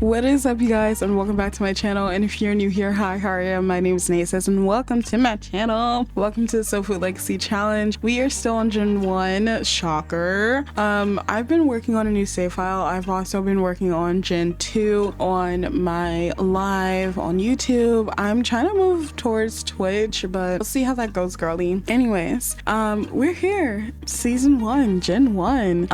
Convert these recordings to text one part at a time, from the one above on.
What is up, you guys, and welcome back to my channel. And if you're new here, hi, how are you? My name is Naeices and welcome to my channel. Welcome to the 𝐿𝐴𝐻 Legacy Challenge. We are still on Gen 1, shocker. I've been working on a new save file. I've also been working on Gen 2 on my live on YouTube. I'm trying to move towards Twitch, but we'll see how that goes, girly. Anyways, we're here, Season 1, Gen 1.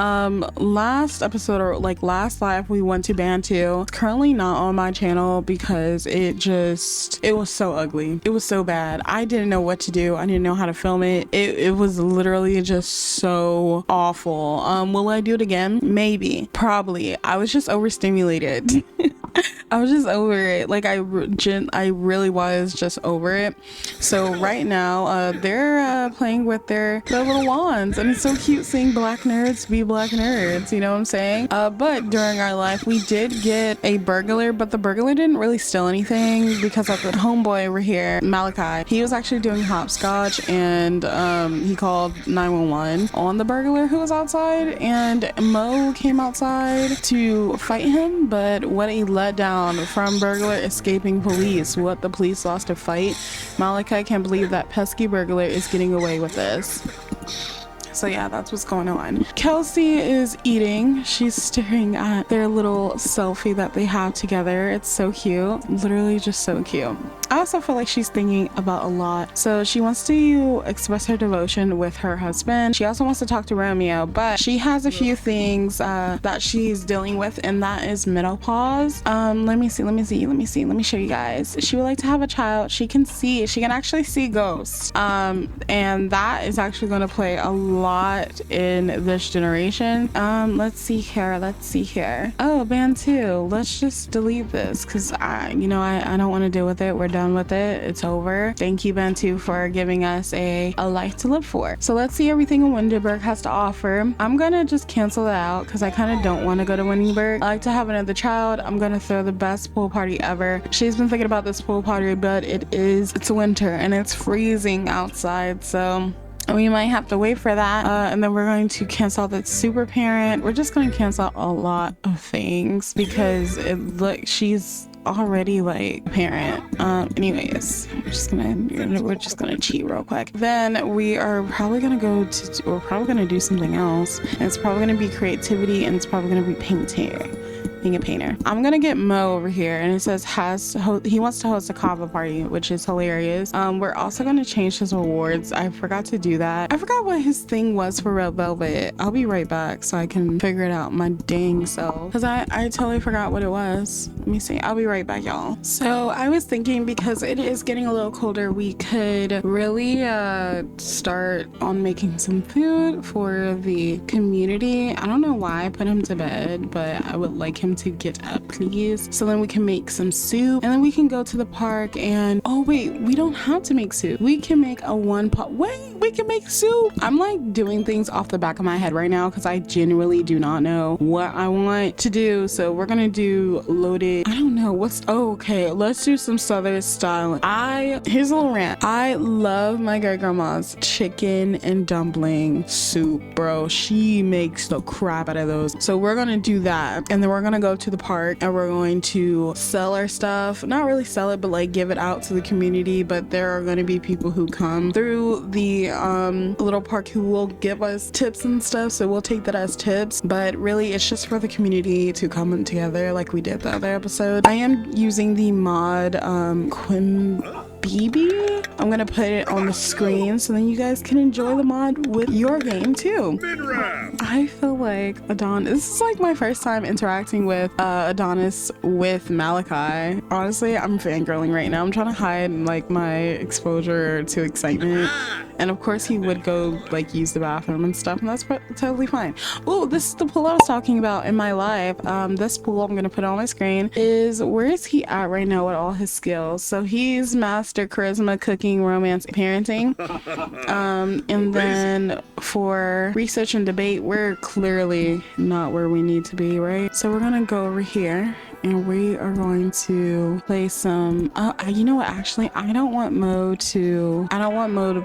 Last episode, or like last live, we went to Band 2. Currently not on my channel because it was so ugly. It was so bad. I didn't know what to do. I didn't know how to film it. It was literally just so awful. Will I do it again? Maybe, probably. I was just overstimulated. I was just over it. Like I really was just over it. So right now they're playing with their little wands, and it's so cute seeing black nerds be black nerds, you know what I'm saying? But during our life we did get a burglar, but the burglar didn't really steal anything because of the homeboy over here, Malachi. He was actually doing hopscotch, and he called 911 on the burglar who was outside, and Mo came outside to fight him. But what a letdown from burglar escaping police. What the police lost a fight. Malachi can't believe that pesky burglar is getting away with this. So yeah, that's what's going on. Kelsey is eating. She's staring at their little selfie that they have together. It's so cute. Literally just so cute. I also feel like she's thinking about a lot. So she wants to express her devotion with her husband. She also wants to talk to Romeo, but she has a few things that she's dealing with, and that is menopause. Let me show you guys. She would like to have a child. She can actually see ghosts. And that is actually going to play a lot in this generation. Let's see here. Oh, Band 2. Let's just delete this because I don't want to deal with it. We're done with it. It's over. Thank you, Band 2, for giving us a life to live for. So let's see everything 𝙁𝙗𝐵𝑢𝑟g has to offer. I'm gonna just cancel that out because I kind of don't want to go to 𝙁𝙗𝐵𝑢𝑟g. I like to have another child. I'm gonna throw the best pool party ever. She's been thinking about this pool party, but it's winter and it's freezing outside, so we might have to wait for that. And then we're going to cancel that super parent. We're just going to cancel a lot of things because she's already like a parent. Anyways, we're just gonna cheat real quick. Then we are probably gonna we're probably gonna do something else, and it's probably gonna be creativity, and it's probably gonna be painting. Being a painter. I'm gonna get Mo over here, and it says he wants to host a kava party, which is hilarious. We're also gonna change his awards. I forgot to do that. I forgot what his thing was for Red Velvet. I'll be right back so I can figure it out my dang self, because I totally forgot what it was. Let me see. I'll be right back, y'all. So I was thinking, because it is getting a little colder, we could really start on making some food for the community. I don't know why I put him to bed, but I would like him to get up, please, so then we can make some soup, and then we can go to the park. And oh wait, we don't have to make soup. We can make we can make soup. I'm like doing things off the back of my head right now because I genuinely do not know what I want to do. So we're gonna do loaded, I don't know okay, let's do some southern style. Here's a little rant. I love my great grandma's chicken and dumpling soup, bro. She makes the crap out of those. So we're gonna do that, and then we're gonna go to the park, and we're going to sell our stuff. Not really sell it, but like give it out to the community. But there are going to be people who come through the little park who will give us tips and stuff, so we'll take that as tips. But really it's just for the community to come together like we did the other episode. I am using the mod 𝐿𝐴𝐻. I'm gonna put it on the screen so then you guys can enjoy the mod with your game too. I feel like this is like my first time interacting with Adonis with Malachi. Honestly, I'm fangirling right now. I'm trying to hide like my exposure to excitement. And of course he would go like use the bathroom and stuff, and that's totally fine. Oh, this is the pool I was talking about in my live. This pool I'm gonna put on my screen is, where is he at right now with all his skills? So he's master charisma, cooking, romance, parenting. And then for research and debate, we're clearly not where we need to be, right? So we're gonna go over here and we are going to play some you know what, actually I don't want Mo to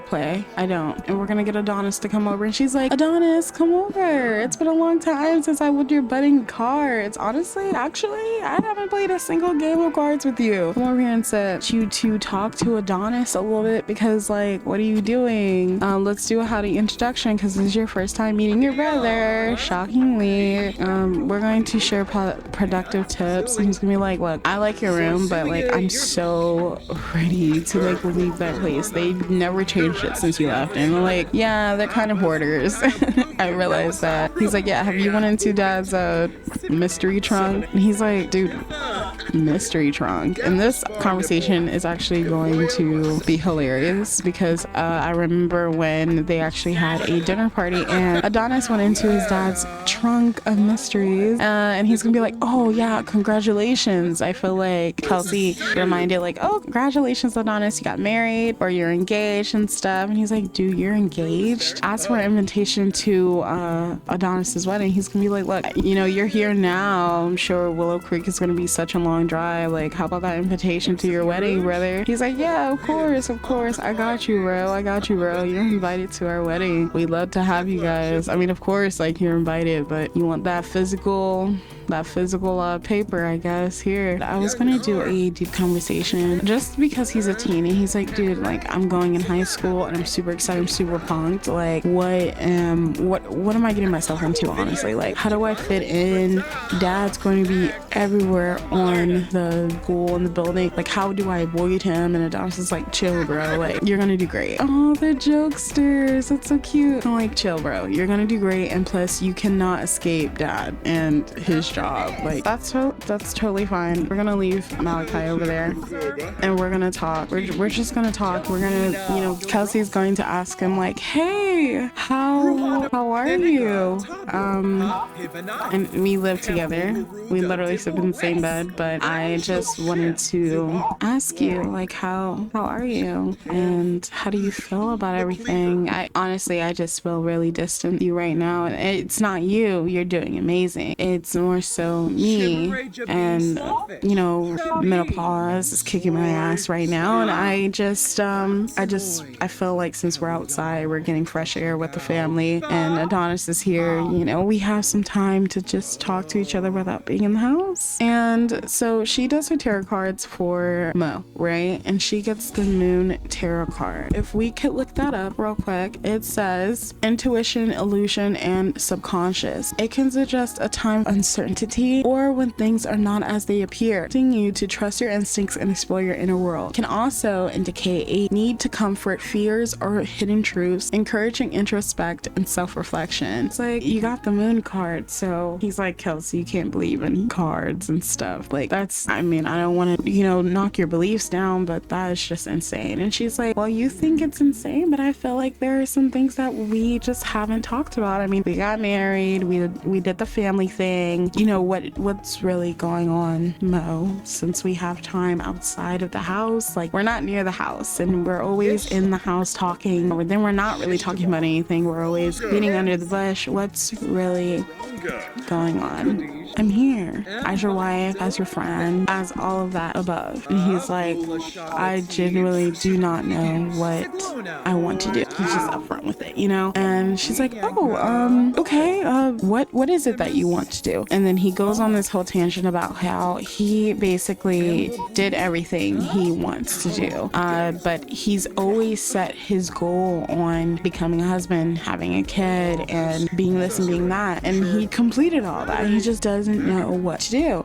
play. I don't. And we're gonna get Adonis to come over, and she's like, Adonis, come over, it's been a long time since I would your budding cards. Honestly, actually, I haven't played a single game of cards with you. Come over here and said you to talk to Adonis a little bit, because like, what are you doing? Let's do a howdy introduction, because this is your first time meeting your brother. Shockingly, we're going to share productive tips. And he's gonna be like, look, I like your room, but like, I'm so ready to like leave that place. They've never changed it since you left. And we're like, yeah, they're kind of hoarders. I realized that. He's like, yeah, have you went into dad's mystery trunk? And he's like, dude, mystery trunk. And this conversation is actually going to be hilarious, because I remember when they actually had a dinner party and Adonis went into his dad's trunk of mysteries, and he's gonna be like, oh yeah, congratulations. I feel like Kelsey reminded like, oh, congratulations Adonis, you got married or you're engaged and stuff. And he's like, dude, you're engaged? Ask for an invitation to Adonis's wedding. He's gonna be like, look, you know, you're here now, I'm sure Willow Creek is gonna be such a long drive, like how about that invitation to your wedding, brother? He's like, yeah, of course, I got you, bro, you're invited to our wedding. We'd love to have you guys. I mean, of course, like, you're invited, but you want that physical paper, I guess. Here, I was gonna do a deep conversation just because he's a teen, and he's like, dude, like, I'm going in high school and I'm super excited, I'm super pumped. Like, what am I getting myself into, honestly? Like, how do I fit in? Dad's going to be everywhere on the school and the building. Like, how do I avoid him? And Adonis is like, chill, bro, like, you're gonna do great. Oh, the jokesters, that's so cute. I'm like, chill, bro, you're gonna do great, and plus you cannot escape dad and his job. Like, that's totally fine. We're gonna leave Malachi over there and we're gonna talk. We're just gonna talk. We're gonna, you know, Kelsey's going to ask him like, hey, how are you? And we live together. We literally sleep in the same bed, but I just wanted to ask you, like, how are you? And how do you feel about everything? I just feel really distant with you right now. And it's not you. You're doing amazing. It's more so me. And, you know, menopause is kicking my ass right now. And I feel like since we're outside, we're getting fresh air with the family, and Adonis is here, you know, we have some time to just talk to each other without being in the house. And so she does her tarot cards for Mo, right? And she gets the Moon Tarot card. If we could look that up real quick, it says intuition, illusion, and subconscious. It can suggest a time of uncertainty or when things are not as they appear. Asking you to trust your instincts and explore your inner world. Can also indicate a need to comfort fears or hidden truths, encouraging introspect and self-reflection. It's like, you got the Moon card, so he's like, Kelsey, you can't believe in cards and stuff. Like, that's, I mean, I don't want to, you know, knock your beliefs down, but that is just insane. And she's like, well, you think it's insane, but I feel like there are some things that we just haven't talked about. I mean, we got married, we did the family thing. You know, what's really going on, Mo, since we have time outside of the house? Like, we're not near the house, and we're always in the house talking, or then we're not really talking about anything. We're always beating under the bush. What's really going on? I'm here as your wife, as your friend, as all of that above. And he's like, I genuinely do not know what I want to do. He's just upfront with it, you know? And she's like, oh, okay, what is it that you want to do? And then he goes on this whole tangent about how he basically did everything he wants to do, but he's always set his goal on becoming a husband, having a kid, and being this and being that, and he completed all that. He just doesn't know what to do.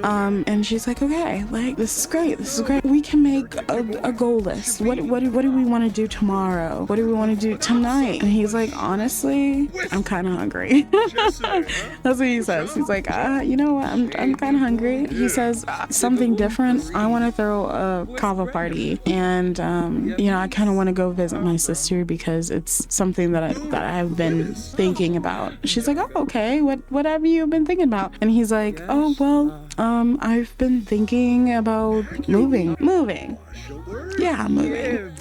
And she's like, okay, like, this is great, we can make a goal list. What do we want to do tomorrow? What do we want to do tonight? And he's like, honestly, I'm kind of hungry. That's what he says. He's like, you know what, I'm kind of hungry. He says something different. I want to throw a kava party, and you know, I kind of want to go visit my sister because it's something that I've been thinking about. She's like, oh, okay, what have you been thinking about? And he's like, oh, well, I've been thinking about moving. Yeah, moving.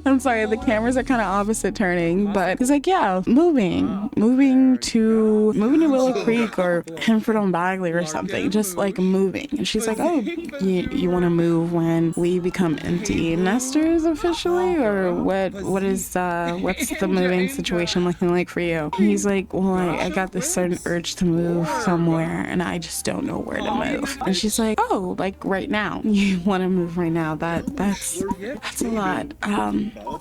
I'm sorry, the cameras are kind of opposite turning, but he's like, yeah, moving to Willow Creek or 𝙤𝙀 or something, just like moving. And she's like, oh, you want to move when we become empty nesters officially, or what's the moving situation looking like for you? And he's like, well, I got this certain urge to move somewhere and I just don't know where to move. And she's like, oh, like right now, you want to move right now? That's a lot,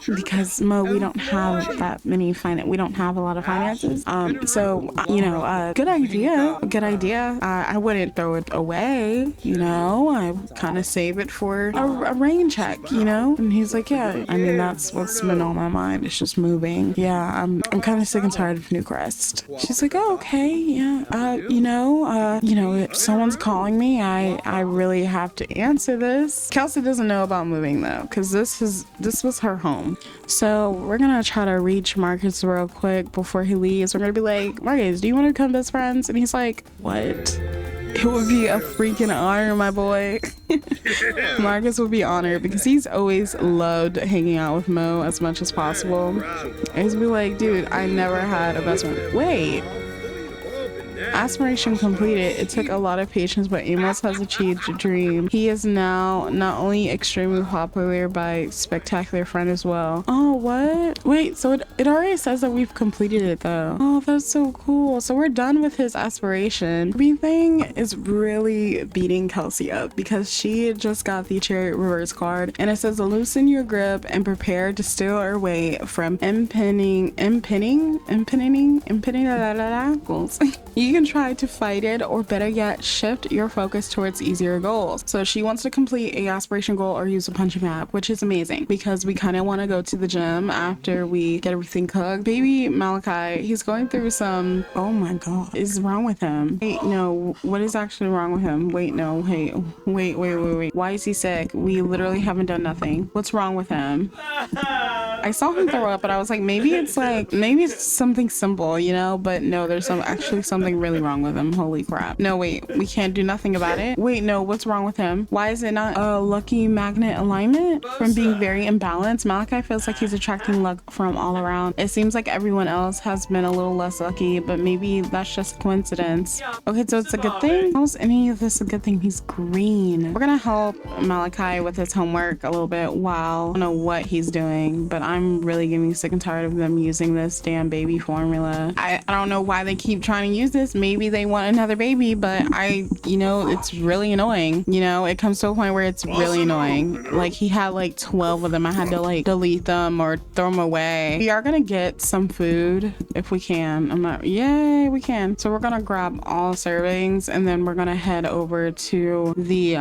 because Mo, we don't have that many we don't have a lot of finances, so you know, good idea. I wouldn't throw it away, you know, I kind of save it for a rain check, you know. And he's like, yeah, I mean, that's what's been on my mind, it's just moving. Yeah, I'm kind of sick and tired of NEWCREST. She's like, oh, okay, yeah, you know, if someone's calling me, I really have to answer this. Kelsey doesn't know about moving though, because this was her home. So we're gonna try to reach Marcus real quick before he leaves. We're gonna be like, Marcus, do you want to become best friends? And he's like, what? It would be a freaking honor, my boy. Marcus would be honored because he's always loved hanging out with Mo as much as possible. And he's be like, dude, I never had a best friend. Wait. Aspiration completed. It took a lot of patience, but Amos has achieved a dream. He is now not only extremely popular by spectacular friend as well. Oh, what? Wait, so it already says that we've completed it though. Oh, that's so cool. So we're done with his aspiration. Everything is really beating Kelsey up because she just got the chariot reverse card, and it says loosen your grip and prepare to steal away from impending goals. You can try to fight it, or better yet, shift your focus towards easier goals. So she wants to complete a aspiration goal or use a punching bag, which is amazing because we kind of want to go to the gym after we get everything cooked. Baby Malachi, he's going through some, oh my god, what is wrong with him? Wait, no, what is actually wrong with him? Wait, no, hey, wait, why is he sick? We literally haven't done nothing. What's wrong with him? I saw him throw up, but I was like, maybe it's something simple, you know, but no, there's actually something really wrong with him. Holy crap. No, wait, we can't do nothing about it. Wait, no, what's wrong with him? Why is it not a lucky magnet alignment? From being very imbalanced, Malachi feels like he's attracting luck from all around. It seems like everyone else has been a little less lucky, but maybe that's just coincidence. Okay, so it's a good thing. How's any of this a good thing? He's green. We're gonna help Malachi with his homework a little bit while I don't know what he's doing, but I'm really getting sick and tired of them using this damn baby formula. I don't know why they keep trying to use this. Maybe they want another baby, but you know, it's really annoying. You know, it comes to a point where it's really annoying. Like, he had like 12 of them. I had to like delete them or throw them away. We are gonna get some food if we can. Yay, we can. So we're gonna grab all servings and then we're gonna head over to the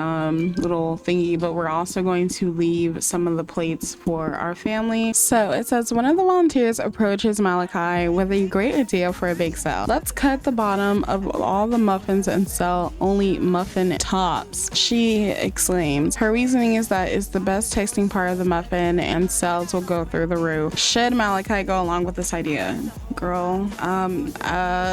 little thingy, but we're also going to leave some of the plates for our family. So it says one of the volunteers approaches Malachi with a great idea for a bake sale. Let's cut the bottom of all the muffins and sell only muffin tops, she exclaims. Her reasoning is that it's the best tasting part of the muffin and sales will go through the roof. Should Malachi go along with this idea? Girl,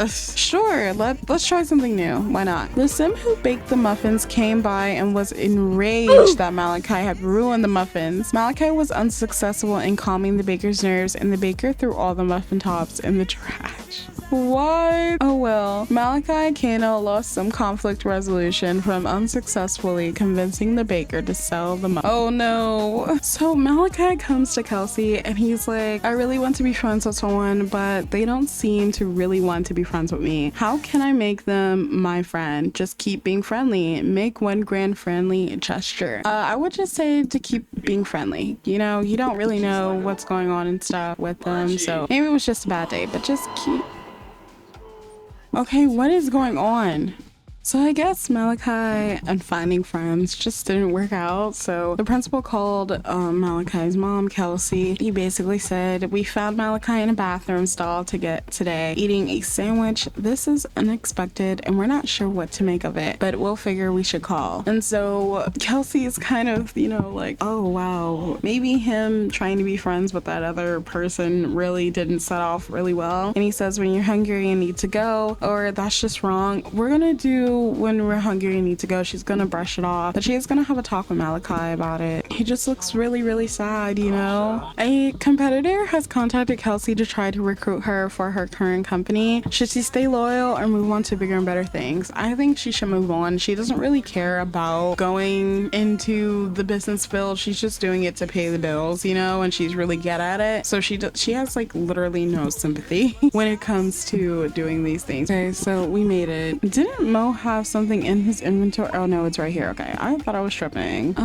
sure, let's try something new. Why not? The sim who baked the muffins came by and was enraged that Malachi had ruined the muffins. Malachi was unsuccessful in calming the baker's nerves, and the baker threw all the muffin tops in the trash. What? Oh well. Malachi Kano lost some conflict resolution from unsuccessfully convincing the baker to sell the muffins. Oh no. So Malachi comes to Kelsey and he's like, I really want to be friends with someone, but they don't seem to really want to be friends with me. How can I make them my friend? Just keep being friendly. Make one grand friendly gesture. I would just say to keep being friendly. You know, you don't really know what's going on and stuff with them, so maybe it was just a bad day, but just keep... Okay, what is going on? So I guess Malachi and finding friends just didn't work out. So the principal called Malachi's mom, Kelsey. He basically said, we found Malachi in a bathroom stall today eating a sandwich. This is unexpected and we're not sure what to make of it, but we'll figure we should call. And so Kelsey is kind of, you know, like, oh wow, maybe him trying to be friends with that other person really didn't set off really well. And he says, when you're hungry and need to go, or that's just wrong. We're gonna do when we're hungry and need to go, she's gonna brush it off, but she's gonna have a talk with Malachi about it. He just looks really sad, you know. A competitor has contacted Kelsey to try to recruit her for her current company. Should she stay loyal or move on to bigger and better things? I think she should move on. She doesn't really care about going into the business field. She's just doing it to pay the bills, you know, and she's really good at it. So she has like literally no sympathy when it comes to doing these things. Okay, so we made it. Didn't Mo have something in his inventory? Oh no, it's right here. Okay, I thought I was tripping.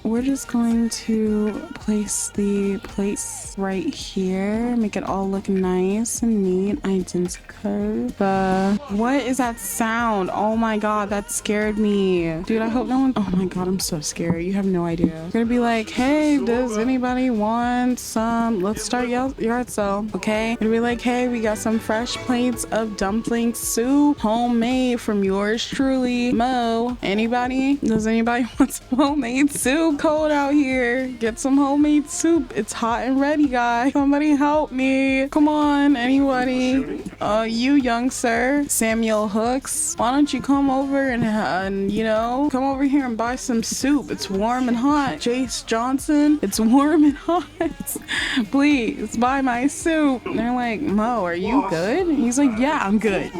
We're just going to place the plates right here, make it all look nice and neat, identical. What is that sound? Oh my god, that scared me, dude. I hope no one. Oh my god, I'm so scared. You have no idea. We're gonna be like, hey, does anybody want some? Let's start yard sale. Okay, gonna be like, hey, we got some fresh plates of dumpling soup, homemade from yours truly, Mo. Anybody? Does anybody want some homemade soup? Cold out here. Get some homemade soup. It's hot and ready, guys. Somebody help me. Come on, anybody. You young sir, Samuel Hooks, why don't you come over and you know, come over here and buy some soup. It's warm and hot. Jace Johnson, it's warm and hot. Please buy my soup. And they're like, Mo, are you good? And he's like, yeah, I'm good.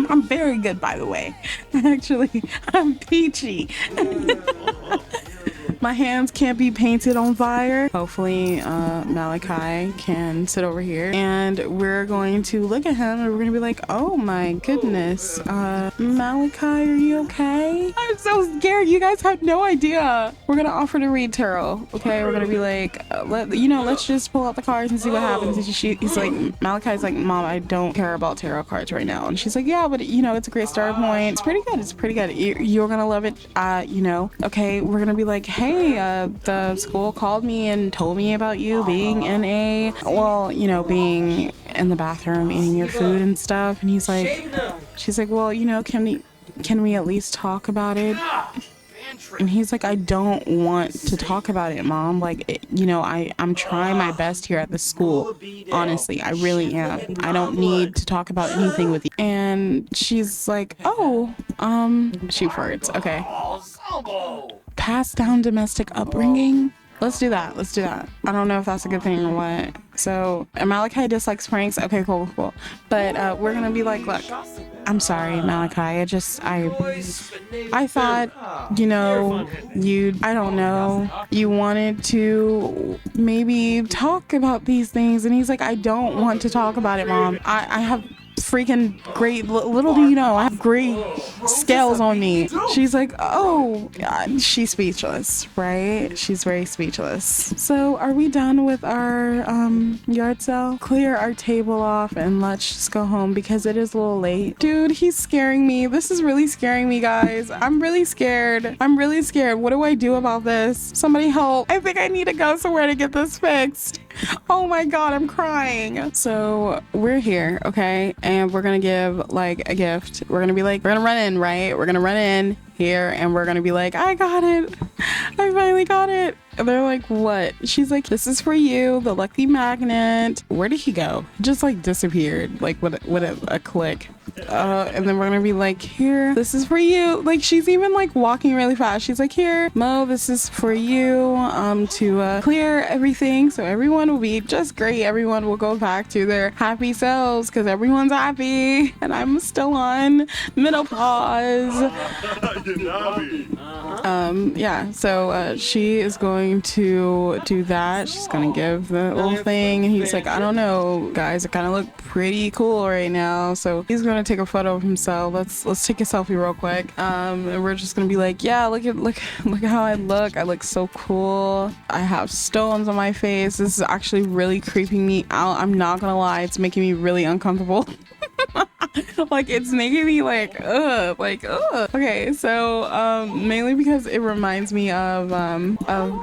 I'm very good, by the way. Actually, I'm peachy. My hands can't be painted on fire. Hopefully Malachi can sit over here and we're going to look at him and we're gonna be like, oh my goodness, Malachi, are you okay? I'm so scared. You guys have no idea. We're gonna offer to read tarot. Okay, we're gonna be like, let's just pull out the cards and see what happens. And he's like, Malachi's like, Mom, I don't care about tarot cards right now. And she's like, yeah, but you know, it's a great start point. It's pretty good. It's pretty good. You're gonna love it. You know. Okay, we're gonna be like, hey, the school called me and told me about you being in being in the bathroom eating your food and stuff. And she's like, well, you know, can we at least talk about it? And he's like, I don't want to talk about it, Mom. Like, you know, I'm trying my best here at the school. Honestly, I really am. I don't need to talk about anything with you. And she's like, oh, she farts. Okay. Passed down domestic upbringing. Let's do that. I don't know if that's a good thing or what. So Malachi dislikes pranks. Okay, cool. But we're gonna be like, look, I'm sorry, Malachi. I thought, you know, I don't know, you wanted to maybe talk about these things. And he's like, I don't want to talk about it, Mom. I have freaking great, little do you know, I have great scales on me. She's like, oh God. She's speechless, right? She's very speechless. So are we done with our yard sale? Clear our table off and let's just go home because it is a little late. Dude, he's scaring me. This is really scaring me, guys. I'm really scared. What do I do about this? Somebody help. I think I need to go somewhere to get this fixed. Oh my God, I'm crying. So we're here, okay? And we're gonna give like a gift. We're gonna be like, we're gonna run in, right? We're gonna run in here and we're gonna be like, I got it. I finally got it. And they're like, what? She's like, this is for you, the lucky magnet. Where did he go? He just like disappeared, like with a click. And then we're gonna be like, here, this is for you. Like, she's even like walking really fast. She's like, here, Mo, this is for you, to clear everything so everyone will be just great. Everyone will go back to their happy selves because everyone's happy and I'm still on menopause. Yeah, so she is going to do that. She's gonna give the little thing and he's like, I don't know, guys, I kind of look pretty cool right now. So he's gonna take a photo of himself. Let's take a selfie real quick. And we're just gonna be like, yeah, look how I look. I look so cool. I have stones on my face. This is actually really creeping me out. I'm not gonna lie, it's making me really uncomfortable. Like, it's making me like, ugh. Okay, so mainly because it reminds me of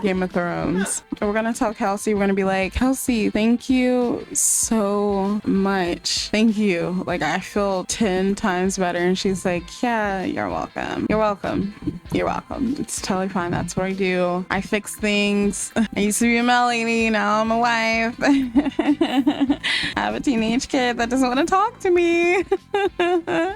Game of Thrones. So we're gonna tell Kelsey, we're gonna be like, Kelsey, thank you so much. Thank you. Like, I feel 10 times better. And she's like, yeah, you're welcome. It's totally fine. That's what I do. I fix things. I used to be a male lady, now I'm a wife. I have a teenage kid that doesn't want to talk to me.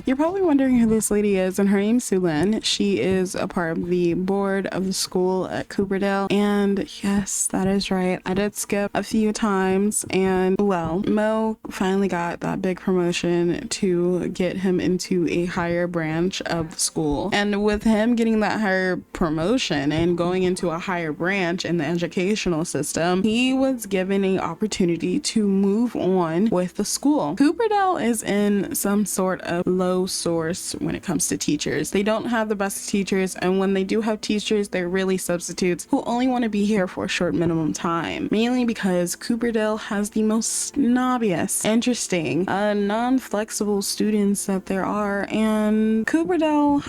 You're probably wondering who this lady is, and her name's Sulin. She is a part of the board of the school at Cooperdale, and yes, that is right, I did skip a few times, and well, Mo finally got that big promotion to get him into a higher branch of the school, and with him getting that higher promotion and going into a higher branch in the educational system, he was given an opportunity to move on with the school. Cooperdale is in some sort of low source when it comes to teachers. They don't have the best teachers, and when they do have teachers, they're really substitutes who only want to be here for a short minimum time, mainly because Cooperdale has the most snobbiest, interesting, non-flexible students that there are, and Cooperdale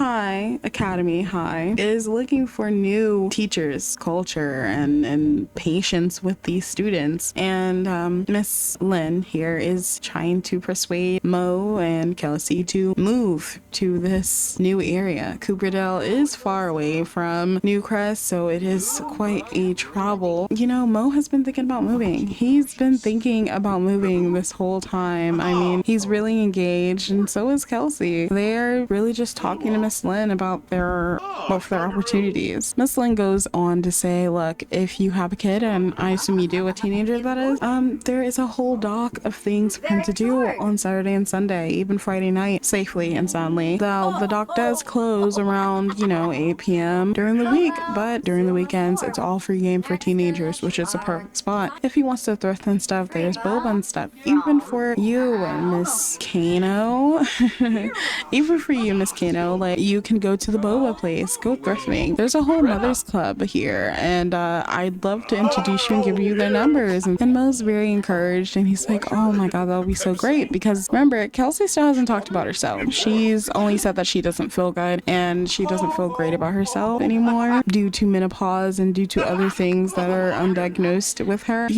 Academy High is looking for new teachers, culture, and patience with these students, and Miss Lynn here is trying to persuade Mo and Kelsey to move to this new area. Cooperdale is far away from NEWCREST, so it is quite a travel. You know, Mo has been thinking about moving. He's been thinking about moving this whole time. I mean, he's really engaged, and so is Kelsey. They're really just talking to Miss Lynn about their opportunities. Miss Lynn goes on to say, look, if you have a kid, and I assume you do, a teenager that is, there is a whole dock of things for him to do on Saturday and Sunday, even Friday night, safely and soundly. The dock does close around, 8 p.m. during the week, but during the weekends, it's all free game for teenagers, which is a perfect spot. If he wants to thrift and stuff, there's boba and stuff. Even for you, Miss 𝐶𝐸, even for you, Miss 𝐶𝐸, like, you can go to the boba place, go thrifting. There's a whole mother's club here, and I'd love to introduce you and give you their numbers. And Mo's very encouraged, and he's like, oh my god, that would be so great, because remember, Kelsey still hasn't talked about herself. She's only said that she doesn't feel good, and she doesn't feel great about herself anymore due to menopause and due to other things that are undiagnosed with her.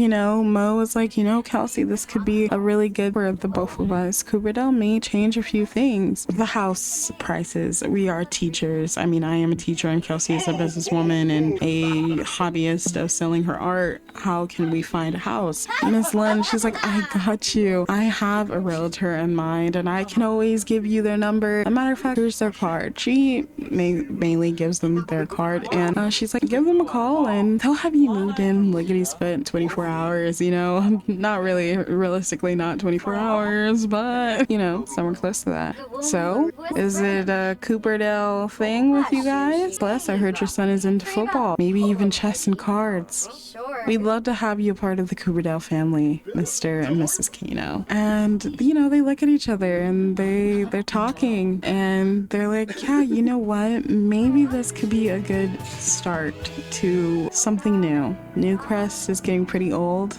Mo was like, Kelsey, this could be a really good for the both of us. Cooperdale may change a few things. The house prices. We are teachers. I mean, I am a teacher, and Kelsey is a businesswoman and a hobbyist of selling her art. How can we find a house? Miss Lynn, she's like, I got you. I have a realtor in mind, and I can always give you their number. As a matter of fact, here's their card. She mainly gives them their card, and she's like, give them a call, and they'll have you moved in lickety-split 24 hours, Not really, realistically not 24 hours, but, somewhere close to that. So, is it a Cooperdale thing with you guys? Plus, I heard your son is into football, maybe even chess and cards. We'd love to have you a part of the Cooperdale family, Mr. and Mrs. 𝐶𝐸. And, they look at each other, and they're talking, and they're like, yeah, you know what? Maybe this could be a good start to something new. NEWCREST is getting pretty old,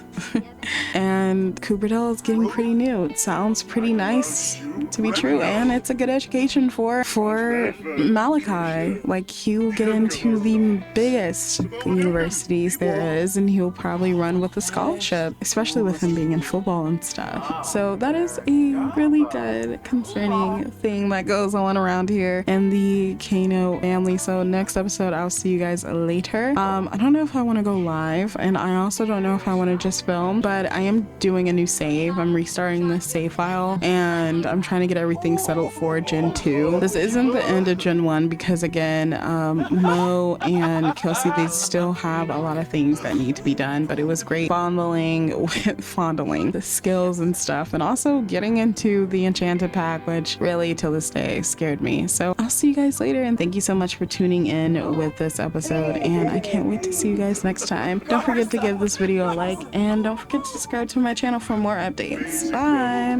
and Cooperdale is getting pretty new. It sounds pretty nice to be true, and it's a good education for Malachi. Like, he'll get into the biggest universities there is, and he'll probably run with a scholarship, especially with him being in football and stuff. So that is a really good concerning thing that goes on around here in the 𝐶𝐸 family. So next episode, I'll see you guys later. I don't know if I want to go live, and I also don't know if I want to just film, but I am doing a new save. I'm restarting the save file, and I'm trying to get everything settled for Gen 2. This isn't the end of Gen 1 because, again, Mo and Kelsey, they still have a lot of things that need to be done, but it was great fondling the skills and stuff, and also getting into the enchanted pack, which really till this day scared me. So I'll see you guys later, and thank you so much for tuning in with this episode, and I can't wait to see you guys next time. Don't forget to give this video a like, and don't forget to subscribe to my channel for more updates. Bye!